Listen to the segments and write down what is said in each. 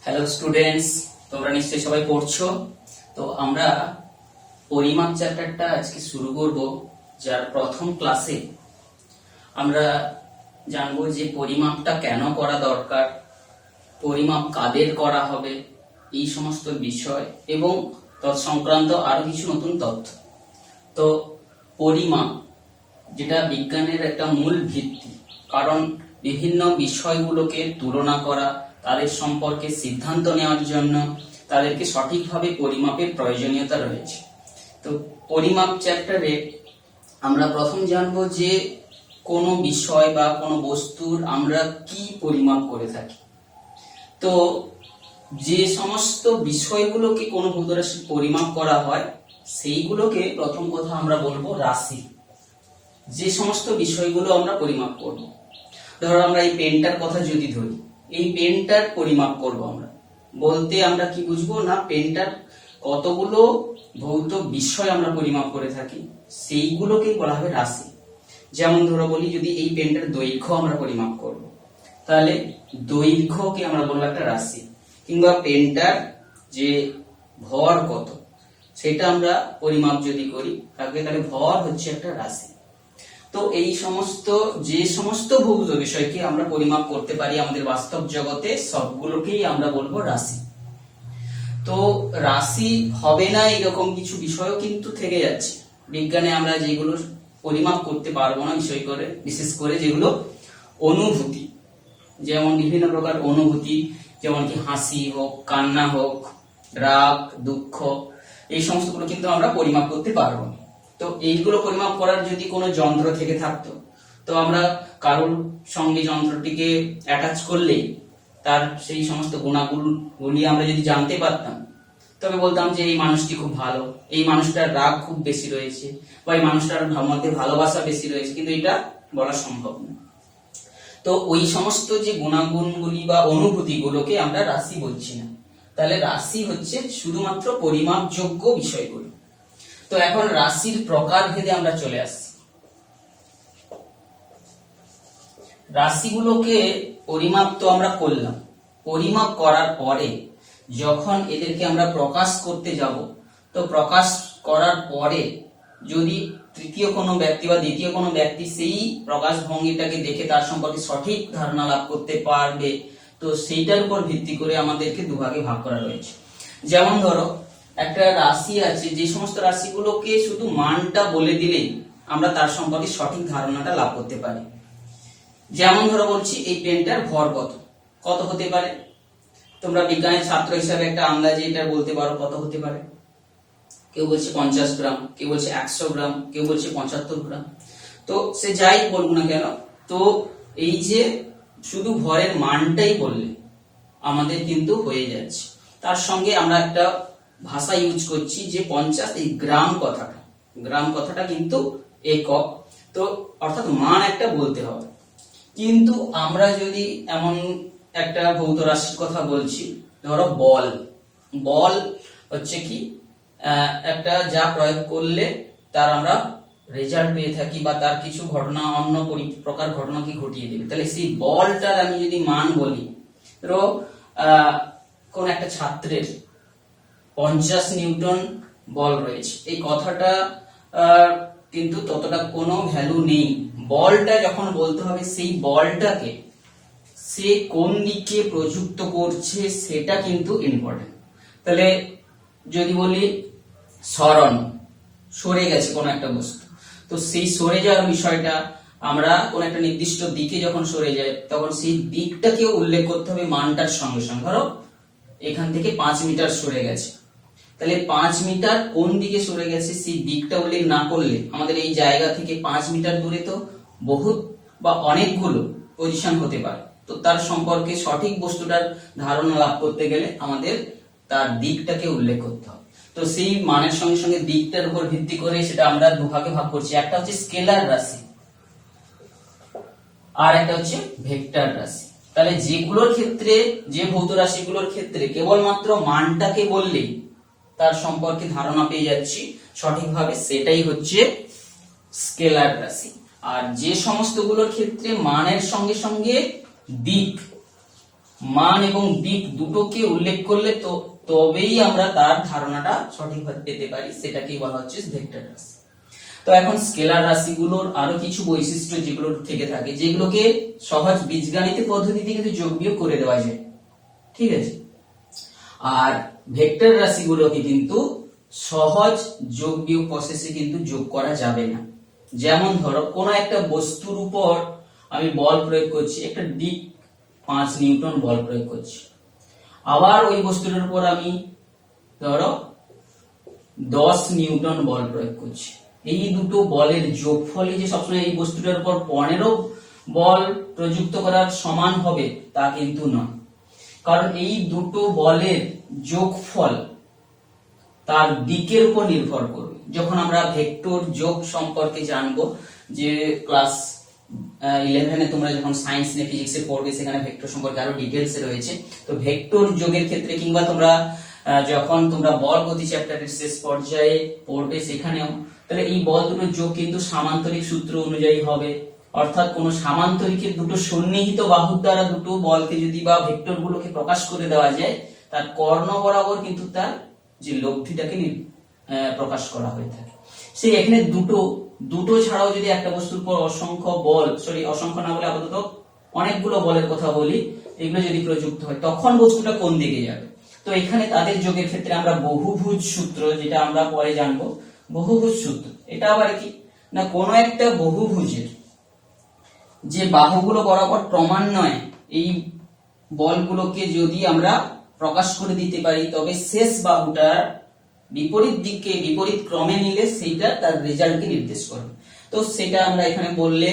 Hello students, তোমরা নিশ্চয়ই সবাই পড়ছো। তো আমরা পরিমাপ চ্যাপ্টারটা আজকে শুরু করব, যার প্রথম ক্লাসে আমরা জানবো যে পরিমাপটা কেন করা দরকার, পরিমাপ কাদের করা হবে, এই সমস্ত বিষয় এবং তৎসংক্রান্ত আরো কিছু নতুন তথ্য। তো পরিমাপ যেটা বিজ্ঞানের একটা মূল ভিত্তি, কারণ বিভিন্ন বিষয়গুলোকে তুলনা করা, তাদের সম্পর্কে সিদ্ধান্ত নেওয়ার জন্য তাদেরকে সঠিকভাবে পরিমাপের প্রয়োজনীয়তা রয়েছে। তো পরিমাপ চ্যাপ্টারে আমরা প্রথম জানবো যে কোনো বিষয় বা কোনো বস্তুর আমরা কি পরিমাপ করে থাকি। তো যে সমস্ত বিষয়গুলোকে কোনো ভৌত রাশির পরিমাপ করা হয় সেইগুলোকে প্রথম কথা আমরা বলবো রাশি। যে সমস্ত বিষয়গুলো আমরা পরিমাপ করব, ধরো আমরা এই পেনটার কথা যদি ধরি, এই পেনটার পরিমাপ করব আমরা বলতে আমরা কি বুঝবো না, পেনটার কতগুলো ভৌত বিষয় আমরা পরিমাপ করে থাকি সেইগুলোকেই বলা হবে রাশি। যেমন ধরো বলি, যদি এই পেনটার দৈর্ঘ্য আমরা পরিমাপ করব, তাহলে দৈর্ঘ্যকে আমরা বলবো একটা রাশি। কিংবা পেনটার যে ভর কত সেটা আমরা পরিমাপ যদি করি তাহলে ভর হচ্ছে একটা রাশি। তো এই সমস্ত যে সমস্ত ভৌত বিষয়কে আমরা পরিমাপ করতে পারি আমাদের বাস্তব জগতে, সবগুলোকেই আমরা বলবো রাশি। তো রাশি হবে না এরকম কিছু বিষয়ও কিন্তু থেকে যাচ্ছে বিজ্ঞানে, আমরা যেগুলো পরিমাপ করতে পারবো না, বিষয় করে বিশেষ করে যেগুলো অনুভূতি, যেমন বিভিন্ন প্রকার অনুভূতি, যেমন কি হাসি হোক, কান্না হোক, রাগ, দুঃখ, এই সমস্তগুলো কিন্তু আমরা পরিমাপ করতে পারবো না। তো এইগুলো পরিমাপ করার যদি কোনো যন্ত্র থেকে থাকতো, তো আমরা কারোর সঙ্গে যন্ত্রটিকে অ্যাটাচ করলেই তার সেই সমস্ত গুণাগুণগুলি আমরা যদি জানতে পারতাম, তবে বলতাম যে এই মানুষটি খুব ভালো, এই মানুষটার রাগ খুব বেশি রয়েছে, বা এই মানুষটার মধ্যে ভালোবাসা বেশি রয়েছে, কিন্তু এটা বলা সম্ভব না। তো ওই সমস্ত যে গুণাগুণগুলি বা অনুভূতিগুলোকে আমরা রাশি বলছি না। তাহলে রাশি হচ্ছে শুধুমাত্র পরিমাপযোগ্য বিষয়গুলো। তো এখন রাশির প্রকার ভেদে আমরা চলে আসছি। রাশিগুলোকে পরিমাপ তো আমরা করলাম, পরিমাপ করার পরে যখন এদেরকে আমরা প্রকাশ করতে যাব, তো প্রকাশ করার পরে যদি তৃতীয় কোনো ব্যক্তি বা দ্বিতীয় কোনো ব্যক্তি সেই প্রকাশ ভঙ্গিটাকে দেখে তার সম্পর্কে সঠিক ধারণা লাভ করতে পারবে, তো সেইটার উপর ভিত্তি করে আমাদেরকে দুভাগে ভাগ করা রয়েছে। যেমন ধরো একটা রাশি আছে, যে সমস্ত রাশিগুলোকে শুধু মানটা বলে দিলেই আমরা তার সম্পর্কে সঠিক ধারণাটা লাভ করতে পারি। যেমন ধরো বলছি, এই পেনটার ভর কত হতে পারে, তোমরা বিজ্ঞানের ছাত্র হিসাবে একটা আন্দাজে এটা বলতে পারো কত হতে পারে। কেউ বলছে 50 গ্রাম, কেউ বলছে 100 গ্রাম, কেউ বলছে 75 গ্রাম। তো সে যাই বলবো না কেন, তো এই যে শুধু ভরের মানটাই বললে আমাদের কিন্তু হয়ে যাচ্ছে। তার সঙ্গে আমরা একটা ভাষা ইউজ করছি যে 50, এই গ্রাম কথাটা কিন্তু একক, তো অর্থাৎ মান একটা বলতে হবে। কিন্তু আমরা যদি এমন একটা ভৌত রাশির কথা বলছি, ধরো বল হচ্ছে কি একটা যা প্রয়োগ করলে তার আমরা রেজাল্ট পেয়ে থাকি, বা তার কিছু ঘটনা অন্য প্রকার ঘটনাকে ঘটিয়ে দেবে। তাহলে সেই বলটার আমি যদি মান বলি, ধরো কোন একটা ছাত্রের 50 নিউটন বল রয়েছে, এই কথাটা কিন্তু ততটা কোনো ভ্যালু নেই। বলটা যখন বলতে হবে, সেই বলটাকে সে কোন দিকে প্রযুক্ত করছে সেটা কিন্তু ইম্পর্টেন্ট। তাহলে যদি বলি সরে গেছে কোন একটা বস্তু, তো সেই সরে যাওয়ার বিষয়টা আমরা কোন একটা নির্দিষ্ট দিকে যখন সরে যায়, তখন সেই দিকটাকেও উল্লেখ করতে হবে মানটার সঙ্গে সঙ্গে। ধরো এখান থেকে 5 মিটার সরে গেছে, তাহলে 5 মিটার কোন দিকে সরে গেছে সেই দিকটা উল্লেখ না করলে আমাদের এই জায়গা থেকে 5 মিটার দূরে তো বহুত বা অনেকগুলো পজিশন হতে পারে। তো তার সম্পর্কে সঠিক বস্তুটার ধারণা লাভ করতে গেলে আমাদের তার দিকটাকে উল্লেখ করতে হবে। তো সেই মানের সঙ্গে সঙ্গে দিকটার উপর ভিত্তি করে সেটা আমরা দুভাগে ভাগ করছি, একটা হচ্ছে স্কেলার রাশি আর একটা হচ্ছে ভেক্টর রাশি। তাহলে যেগুলোর ক্ষেত্রে, যে ভৌত রাশিগুলোর ক্ষেত্রে কেবলমাত্র মানটাকে বললেই তার সম্পর্কে ধারণা পেয়ে যাচ্ছি সঠিকভাবে, সেটাই হচ্ছে স্কেলার রাশি। আর যে সমস্তগুলোর ক্ষেত্রে মানের সঙ্গে সঙ্গে দিক মান এবং দিক দুটোকে উল্লেখ করলে তো তবেই আমরা তার ধারণাটা সঠিকভাবে পেতে পারি, সেটাকেই বলা হচ্ছে ভেক্টর রাশি। তো এখন স্কেলার রাশিগুলোর আরো কিছু বৈশিষ্ট্য যেগুলো থেকে থাকে, যেগুলোকে সহজ বীজগাণিতিক পদ্ধতিতে কিন্তু যোগ বিয়োগ করে দেওয়া যায়, ঠিক আছে। আর ভেক্টর রাশিগুলোকে কিন্তু সহজ যোগ বিয়োগ প্রসেসে কিন্তু যোগ করা যাবে না। যেমন ধরো কোন একটা বস্তুর উপর আমি বল প্রয়োগ করছি, একটা দিক 5 নিউটন বল প্রয়োগ করছি, আবার ওই বস্তুটার উপর আমি ধরো 10 নিউটন বল প্রয়োগ করছি। এই দুটো বলের যোগফলই যে সবসময় এই বস্তুটার উপর 15 বল প্রযুক্ত করার সমান হবে তা কিন্তু নয়, কারণ এই দুটো বলের যোগফল তার দিকের উপর নির্ভর করবে। যখন আমরা ভেক্টর যোগ সম্পর্কে জানবো, যে ক্লাস 11-এ তোমরা যখন সায়েন্স নিয়ে ফিজিক্সে পড়বে, সেখানে ভেক্টর সম্পর্কে আরো ডিটেইলসে রয়েছে। তো ভেক্টর যোগের ক্ষেত্রে কিংবা তোমরা যখন তোমরা বল গতি চ্যাপ্টারের শেষ পর্যায়ে পড়বে সেখানেও, তাহলে এই বল দুটোর যোগ কিন্তু সামান্তরিক সূত্র অনুযায়ী হবে। অর্থাৎ কোন সামান্তরিকের দুটো সন্নিহিত বাহুর দ্বারা দুটো বলকে যদি বা ভেক্টর গুলোকে প্রকাশ করে দেওয়া যায়, তার কর্ণ বরাবর কিন্তু তার যে লব্ধিটাকে প্রকাশ করা হয়ে থাকে। সেই এখানে দুটো ছাড়াও যদি একটা বস্তুর উপর অসংখ্য বল, অসংখ্য না বলে আপাতত অনেকগুলো বলের কথা বলি, এগুলো যদি প্রযুক্ত হয় তখন বস্তুটা কোন দিকে যাবে। তো এখানে তাদের যোগের ক্ষেত্রে আমরা বহুভুজ সূত্র, যেটা আমরা পরে জানবো, বহুভুজ সূত্র এটা আবার কি না, কোন একটা বহুভুজের যে বাহুগুলো বরাবর ক্রমান্বয়ে এই বলগুলোকে যদি আমরা প্রকাশ করে দিতে পারি, তবে শেষ বাহুটার বিপরীত দিকে বিপরীত ক্রমে নিলে সেইটা তার রেজাল্টকে নির্দেশ করবে। তো সেটা আমরা এখানে বললে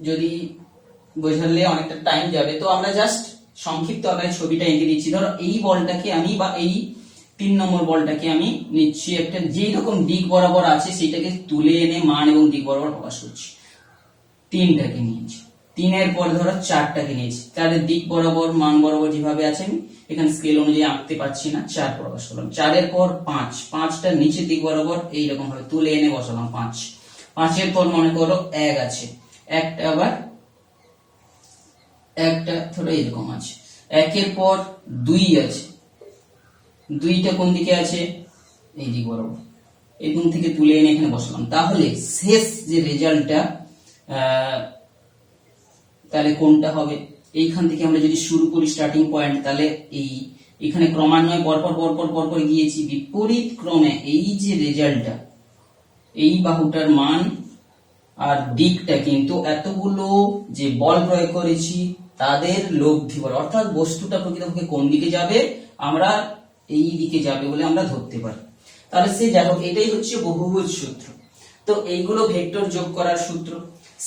যদি বোঝালে অনেকটা টাইম যাবে, তো আমরা জাস্ট সংক্ষিপ্ত আকারে ছবিটা এঁকে দিচ্ছি। ধরো এই বলটাকে আমি বা এই 3 নম্বর বলটাকে আমি নিচ্ছি, একটা যেই রকম দিক বরাবর আছে সেইটাকে তুলে এনে মান এবং দিক বরাবর প্রকাশ করছি। 3টাকে নিয়েছি, 3-এর পর ধরো 4টাকে নিয়েছি, তাদের দিক বরাবর মান বরাবর যেভাবে আছে আমি এখানে স্কেল অনুযায়ী আঁকতে পারছি না, 4 প্রকাশ করলাম। 4-এর পর 5টা নিচের দিক বরাবর এইরকম ভাবে তুলে এনে বসালাম 5-এর পর মনে করো 1 আছে, একটা আবার একটা ধরো এরকম আছে, 1-এর পর 2 আছে, 2টা কোন দিকে আছে, এই দিক বরাবর, এরকম থেকে তুলে এনে এখানে বসালাম। তাহলে শেষ যে রেজাল্টটা তাহলে কোনটা হবে, এইখান থেকে আমরা যদি শুরু করি স্টার্টিং পয়েন্ট, তাহলে এখানে ক্রমান্বয়ে পরপর গিয়েছি বিপরীত ক্রমে, এই যে রেজাল্টটা, এই বাহুটার মান আর দিকটা কিন্তু এতগুলো যে বল প্রয়োগ করেছি তাদের লব্ধি বল, অর্থাৎ বস্তুটা প্রকৃতপক্ষে কোন দিকে যাবে, আমরা এই দিকে যাবে বলে আমরা ধরতে পারি। তাহলে সে যাই হোক, এটাই হচ্ছে বহুভুজ সূত্র। তো এইগুলো ভেক্টর যোগ করার সূত্র।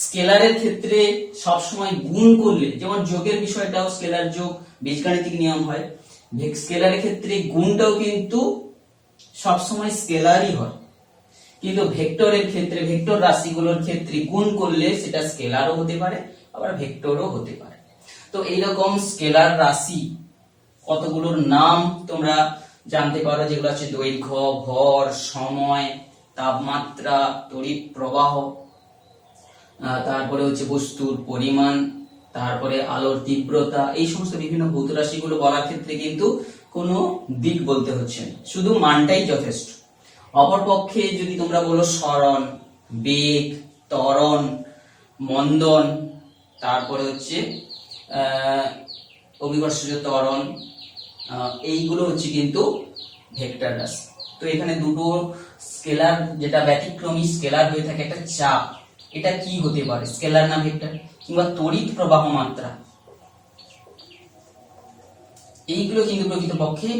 স্কেলারের ক্ষেত্রে সবসময় গুণ করলে, যেমন যোগের বিষয়টাও স্কেলার যোগ বীজগাণিতিক নিয়ম হয়, স্কেলারের ক্ষেত্রে গুণটাও কিন্তু সবসময় স্কেলারই হয়, কিন্তু ভেক্টরের ক্ষেত্রে, ভেক্টর রাশিগুলোর ক্ষেত্রে গুণ করলে সেটা স্কেলারও হতে পারে আবার ভেক্টরও হতে পারে। তো এইরকম স্কেলার রাশি কতগুলোর নাম তোমরা জানতে পারো, যেগুলো আছে দৈর্ঘ্য, ভর, সময়, তাপমাত্রা, তড়িৎ প্রবাহ, তারপরে হচ্ছে বস্তুর পরিমাণ, তারপরে আলোর তীব্রতা। এই সমস্ত বিভিন্ন ভৌত রাশিগুলো বলার ক্ষেত্রে কিন্তু কোনো দিক বলতে হচ্ছে না, শুধু মানটাই যথেষ্ট। অপরপক্ষে যদি তোমরা বলো সরণ, বেগ, ত্বরণ, মন্দন, তারপরে হচ্ছে অভিকর্ষজ ত্বরণ, এইগুলো হচ্ছে কিন্তু ভেক্টর রাশি। তো এখানে দুটো স্কেলার, যেটা ব্যতিক্রমী স্কেলার হয়ে থাকে, একটা চাপ, এটা কি হতে পারে, স্কেলার না ভেক্টর, কিংবা তড়িৎ প্রবাহ মাত্রা, এইগুলো কিন্তু প্রকৃতপক্ষে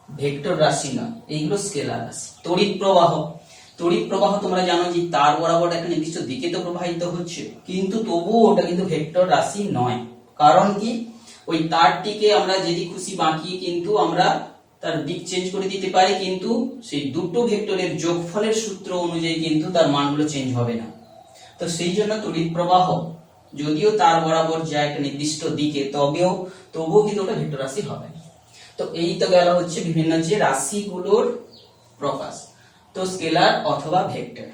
ভেক্টর রাশি না, এইগুলো স্কেলার রাশি। তড়িৎ প্রবাহ তোমরা জানো যে তার বরাবর একটা নির্দিষ্ট দিকে তো প্রবাহিত হচ্ছে, কিন্তু তবুও ওটা কিন্তু ভেক্টর রাশি নয়। কারণ কি, ওই তারটিকে আমরা যেদিক খুশি বাঁকিয়ে কিন্তু আমরা তার দিক চেঞ্জ করে দিতে পারি, কিন্তু সেই দুটো ভেক্টরের যোগফলের সূত্র অনুযায়ী কিন্তু তার মানগুলো চেঞ্জ হবে না। তো সেই জন্য তড়িৎ প্রবাহ যদিও তার বরাবর যায় একটা নির্দিষ্ট দিকে, তবুও কিন্তু ওটা ভেক্টর রাশি হবে না। তো এই তো গেল হচ্ছে বিভিন্ন যে রাশিগুলোর প্রকাশ, তো স্কেলার অথবা ভেক্টর।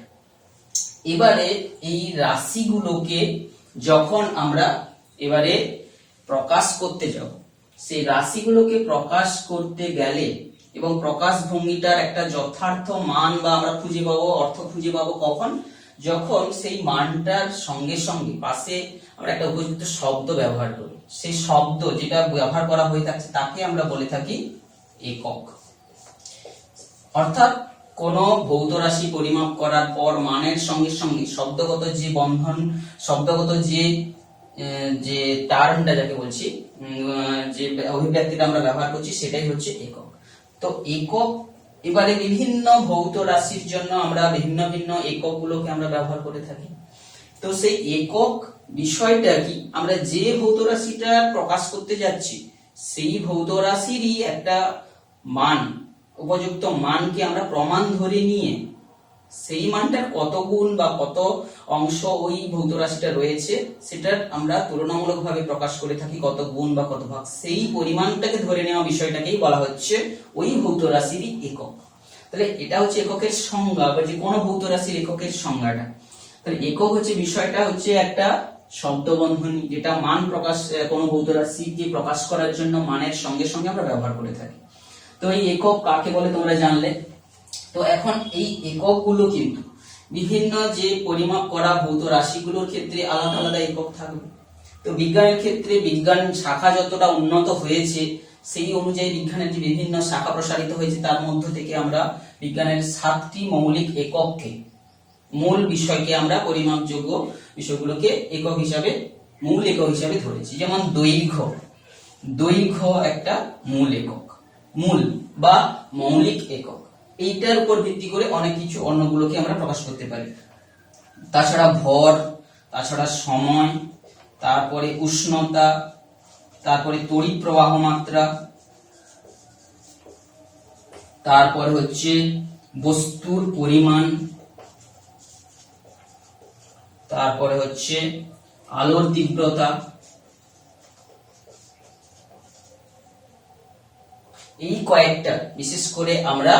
এবারে এই রাশিগুলোকে যখন আমরা এবারে প্রকাশ করতে যাও, সেই রাশিগুলোকে প্রকাশ করতে গেলে এবং প্রকাশ ভঙ্গিটার একটা যথার্থ মান বা আমরা খুঁজে পাবো, অর্থ খুঁজে পাবো কখন, যখন সেই মানটার সঙ্গে সঙ্গে পাশে আমরা একটা উপযুক্ত শব্দ ব্যবহার করি। সেই শব্দ যেটা ব্যবহার করা হয়ে থাকছে তাকে আমরা বলে থাকি একক। অর্থাৎ কোন ভৌত রাশি পরিমাপ করার পর মানের সঙ্গে সঙ্গে শব্দগত যে বন্ধন, শব্দগত যে টার্মটা যাকে বলছি, যে অভিব্যক্তিটা আমরা ব্যবহার করছি সেটাই হচ্ছে একক। তো একক, এবারে বিভিন্ন ভৌত রাশির জন্য আমরা ভিন্ন ভিন্ন একক গুলোকে আমরা ব্যবহার করে থাকি। তো সেই একক বিষয়টা কি, আমরা যে ভৌত রাশিটা প্রকাশ করতে যাচ্ছি সেই ভৌত রাশিরই একটা মান, উপযুক্ত মানকে আমরা প্রমাণ ধরে নিয়ে সেই মানটার কত গুণ বা কত অংশ ওই ভৌত রাশিটা রয়েছে সেটার আমরা তুলনামূলকভাবে প্রকাশ করে থাকি, কত গুণ বা কত ভাগ, সেই পরিমাণটাকে ধরে নেওয়া বিষয়টাকেই বলা হচ্ছে ওই ভৌত রাশিরই একক। তাহলে এটা হচ্ছে এককের সংজ্ঞা বা যে কোনো ভৌত রাশির এককের সংজ্ঞাটা। তাহলে একক হচ্ছে বিষয়টা হচ্ছে একটা শব্দবন্ধনী, যেটা মান প্রকাশ, কোনো ভৌত রাশিকে প্রকাশ করার জন্য মানের সঙ্গে সঙ্গে আমরা ব্যবহার করে থাকি। তো এই একক কাকে বলে তোমরা জানলে। তো এখন এই এককগুলো কিন্তু বিভিন্ন যে পরিমাপ করা ভৌত রাশিগুলোর ক্ষেত্রে আলাদা আলাদা একক থাকবে। তো বিজ্ঞানের ক্ষেত্রে বিজ্ঞান শাখা যতটা উন্নত হয়েছে সেই অনুযায়ী বিজ্ঞানের যে বিভিন্ন শাখা প্রসারিত হয়েছে তার মধ্য থেকে আমরা বিজ্ঞানের 7টি মৌলিক একককে, মূল বিষয়কে আমরা পরিমাপযোগ্য বিষয়গুলোকে একক হিসাবে, মূল একক হিসাবে ধরেছি। যেমন দৈর্ঘ্য, দৈর্ঘ্য একটা মূল একক, মূল বা মৌলিক একক। এইটার উপর ভিত্তি করে অনেক কিছু অন্যগুলোকে আমরা প্রকাশ করতে পারি। তাছাড়া ভর, তাছাড়া সময়, তারপরে উষ্ণতা, তারপরে তড়িৎ প্রবাহ মাত্রা, তারপরে হচ্ছে বস্তুর পরিমাণ, তারপরে হচ্ছে আলোর তীব্রতা। এই কয়েকটা বিশেষ করে আমরা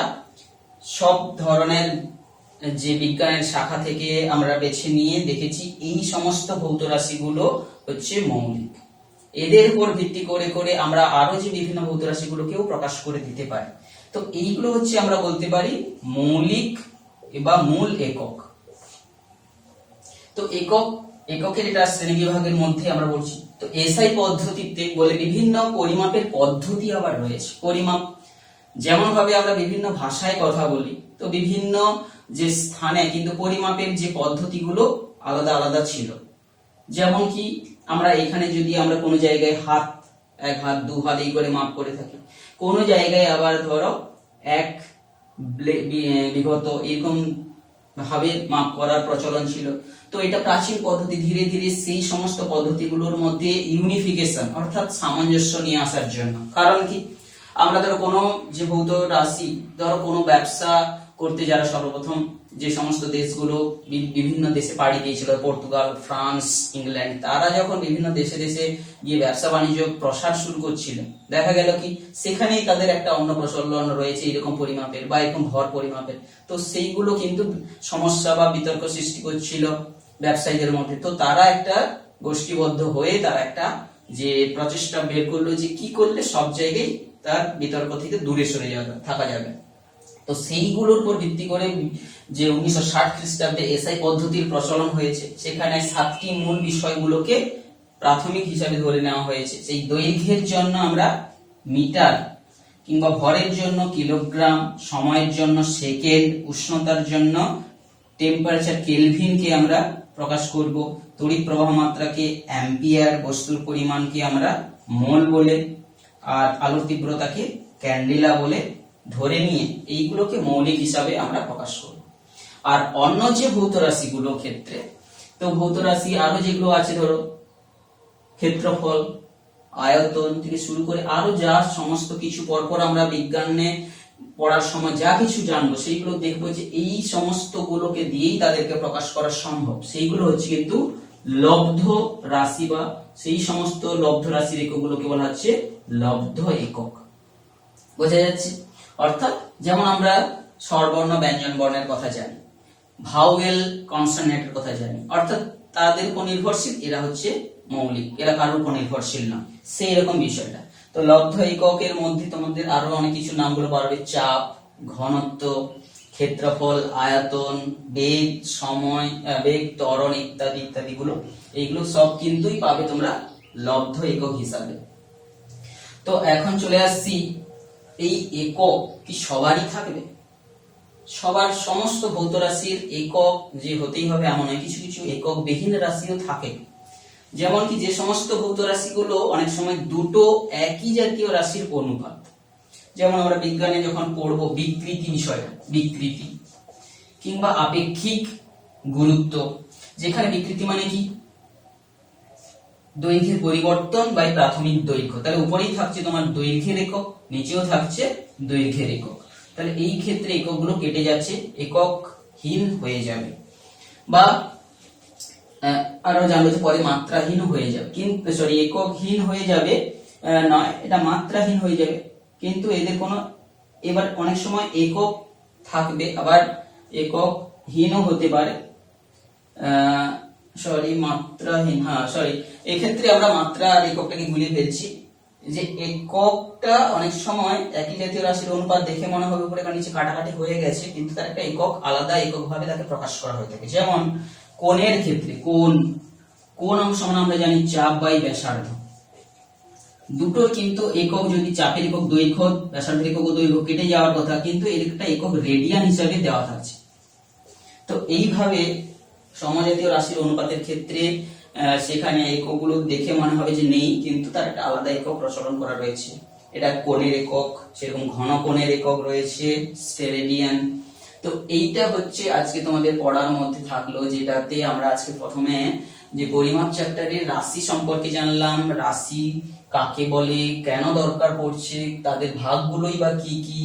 সব ধরনের যে বিজ্ঞানের শাখা থেকে আমরা বেছে নিয়ে দেখেছি এই সমস্ত ভৌত রাশিগুলো হচ্ছে মৌলিক। এদের উপর ভিত্তি করে করে আমরা আরো যে বিভিন্ন ভৌত রাশিগুলোকেও প্রকাশ করে দিতে পারি। তো এইগুলো হচ্ছে আমরা বলতে পারি মৌলিক বা মূল একক। তো এককের এটা শ্রেণী বিভাগের মধ্যে আমরা বলছি। তো এসআই পদ্ধতিতে বলে বিভিন্ন পরিমাপের পদ্ধতি আবার রয়েছে। পরিমাপ যেমন ভাবে আমরা বিভিন্ন ভাষায় কথা বলি, তো বিভিন্ন যে স্থানে কিন্তু পরিমাপের যে পদ্ধতিগুলো আলাদা আলাদা ছিল। যেমন কি আমরা এখানে যদি আমরা কোনো জায়গায় হাত, 1 হাত 2 হাত এই করে মাপ করে থাকি, কোন জায়গায় আবার ধরো 1 বিগত এরকম ভাবে মাপ করার প্রচলন ছিল। তো এটা প্রাচীন পদ্ধতি, ধীরে ধীরে সেই সমস্ত পদ্ধতিগুলোর মধ্যে ইউনিফিকেশন অর্থাৎ সামঞ্জস্য নিয়ে আসার জন্য। কারণ কি, আমরা ধরো কোনো যে ভৌত রাশি, ধরো কোনো ব্যবসা করতে যারা সর্বপ্রথম যে সমস্ত দেশগুলো বিভিন্ন দেশে পাড়ি দিয়েছিল, পর্তুগাল, ফ্রান্স, ইংল্যান্ড, তারা যখন বিভিন্ন দেশে দেশে গিয়ে ব্যবসা বাণিজ্য প্রসার শুরু করছিল, দেখা গেল কি সেখানেই তাদের একটা অন্য প্রচলন রয়েছে এরকম পরিমাপের বা এরকম ভর পরিমাপের। তো সেইগুলো কিন্তু সমস্যা বা বিতর্ক সৃষ্টি করছিল ব্যবসায়ীদের মধ্যে। তো তারা একটা গোষ্ঠীবদ্ধ হয়ে তারা একটা যে প্রচেষ্টা বের করলো যে কি করলে সব জায়গায় তার বিতর্ক থেকে দূরে সরে থাকা যাবে। তো সেইগুলোর উপর ভিত্তি করে যে 1960 খ্রিস্টাব্দে এসআই পদ্ধতির প্রচলন হয়েছে, সেখানে 7টি মূল বিষয়গুলোকে প্রাথমিক হিসাবে ধরে নেওয়া হয়েছে। সেই দৈর্ঘ্যের জন্য আমরা মিটার কিংবা ভরের জন্য কিলোগ্রাম, সময়ের জন্য সেকেন্ড, উষ্ণতার জন্য টেম্পারেচার কেলভিনকে আমরা প্রকাশ করব, তড়িৎ প্রবাহ মাত্রাকে অ্যাম্পিয়ার, বস্তুর পরিমাণকে আমরা মোল বলে, আর আলোর তীব্রতাকে ক্যান্ডেলা বলে ধরে নিয়ে এইগুলোকে মৌলিক হিসাবে আমরা প্রকাশ করব। আর অন্য যে ভৌত রাশিগুলোর ক্ষেত্রে, তো ভৌত রাশি আরো যেগুলো আছে, ধরো ক্ষেত্রফল, আয়তন থেকে শুরু করে আরো যা সমস্ত কিছু পরপর আমরা বিজ্ঞানে পড়ার সময় যা কিছু জানবো সেইগুলো দেখবো যে এই সমস্ত গুলোকে দিয়েই তাদেরকে প্রকাশ করা সম্ভব। সেইগুলো হচ্ছে কিন্তু লব্ধ রাশি বা সেই সমস্ত লব্ধ রাশির এককগুলোকে বলা হচ্ছে লব্ধ একক। বোঝা যাচ্ছে? অর্থাৎ যেমন আমরা স্বরবর্ণ ব্যঞ্জন বর্ণের কথা জানি, ভাওয়েল কনসোনেন্টের কথা জানি, অর্থাৎ তাদের উপর নির্ভরশীল এরা হচ্ছে মৌলিক, এরা কারোর উপর নির্ভরশীল না, সেই রকম বিষয়টা। তো লব্ধ এককের মধ্যে তোমাদের আরো অনেক কিছু নামগুলো পারবে, চাপ, ঘনত্ব, ক্ষেত্রফল, আয়তন, বেগ, সময়, বেগ, ত্বরণ ইত্যাদি ইত্যাদি গুলো, এইগুলো সব কিন্তুই পাবে তোমরা লব্ধ একক হিসাবে। তো এখন চলে আসছি, এই একক কি সবারই থাকবে? সবার সমস্ত ভৌত রাশির একক যে হতেই হবে এমন নয়, কিছু কিছু একক বিহীন রাশিও থাকে। যেমন কি যে সমস্ত ভৌত রাশিগুলো অনেক সময় দুটো একই জাতীয় রাশির অনুপাত, যেমন আমরা বিজ্ঞানে যখন পড়বো বিকৃতি বিষয়টা, বিকৃতি কিংবা আপেক্ষিক গুরুত্ব, যেখানে বিকৃতি মানে কি দৈর্ঘ্যের পরিবর্তন বাই প্রাথমিক দৈর্ঘ্য, তাহলে উপরেই থাকছে তোমার দৈর্ঘ্যের একক, নিচেও থাকছে দৈর্ঘ্যের একক, তাহলে এই ক্ষেত্রে এককগুলো কেটে যাচ্ছে, এককহীন হয়ে যাবে। বা আরো জানবো যে পরে মাত্রাহীন হয়ে যাবে, কিন্তু সরি এককহীন হয়ে যাবে নয়, এটা মাত্রাহীন হয়ে যাবে, কিন্তু এদের কোনো, এবার অনেক সময় একক থাকবে আবার এককহীনও হতে পারে, সরি মাত্রাহীন, হ্যাঁ সরি, এক্ষেত্রে আমরা মাত্রা আর এককটাকে গুলিয়ে ফেলছি, যে এককটা অনেক সময় একই জাতীয় রাশির অনুপাত দেখে মনে হবে উপরে নিচে কাটাকাটি হয়ে গেছে, কিন্তু তার একটা একক আলাদা একক ভাবে তাকে প্রকাশ করা হয়ে থাকে। যেমন কোণের ক্ষেত্রে কোণ অংশ মানে আমরা জানি চাপ বাই ব্যাসার্ধ, দুটোর কিন্তু একক, যদি চাপের একক দৈর্ঘ্য, ব্যাসার্ধের একক দৈর্ঘ্য কেটে যাওয়ার কথা, কিন্তু এর একটা একক রেডিয়ান হিসাবে দেওয়া থাকছে। তো এইভাবে সমজাতীয় রাশির অনুপাতের ক্ষেত্রে সেখানে এককগুলো দেখে মনে হবে যে নেই, কিন্তু তার একটা আলাদা একক প্রচলন করা রয়েছে। এটা কোণের একক, সেরকম ঘন কোণের একক রয়েছে স্টেরেডিয়ান। তো এইটা হচ্ছে আজকে তোমাদের পড়ার মধ্যে থাকলো, যেটাতে আমরা আজকে প্রথমে যে পরিমাপ চ্যাপ্টারের রাশি সম্পর্কে জানলাম, রাশি কাকে বলে, কেন দরকার পড়ছে, তাদের ভাগগুলোই বা কি কি,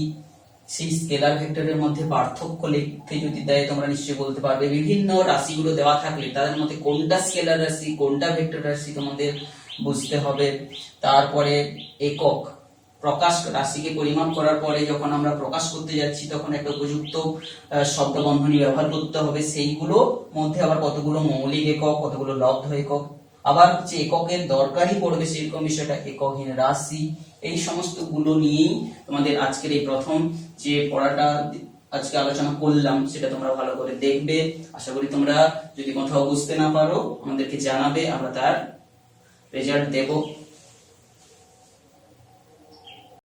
সেই স্কেলার ভেক্টরের মধ্যে পার্থক্য লিখতে যদি দেয় তোমরা নিশ্চয়ই বলতে পারবে, বিভিন্ন রাশিগুলো দেওয়া থাকলে তাদের মধ্যে কোনটা স্কেলার রাশি কোনটা ভেক্টর রাশি তোমাদের বুঝতে হবে। তারপরে একক প্রকাশ, রাশিকে পরিমাপ করার পরে যখন আমরা প্রকাশ করতে যাচ্ছি তখন একটা উপযুক্ত শব্দ বন্ধনী ব্যবহার করতে হবে, সেইগুলো মধ্যে আবার কতগুলো মৌলিক একক, কতগুলো লব্ধ একক, আবার যে এককের দরকারই পড়বে সেরকম বিষয়টা এককহীন রাশি, এই সমস্ত গুলো নিয়েই তোমাদের আজকের এই প্রথম যে পড়াটা আজকে আলোচনা করলাম সেটা তোমরা ভালো করে দেখবে। আশা করি তোমরা যদি কোথাও বুঝতে না পারো আমাদেরকে জানাবে, আমরা তার রেজাল্ট দেব।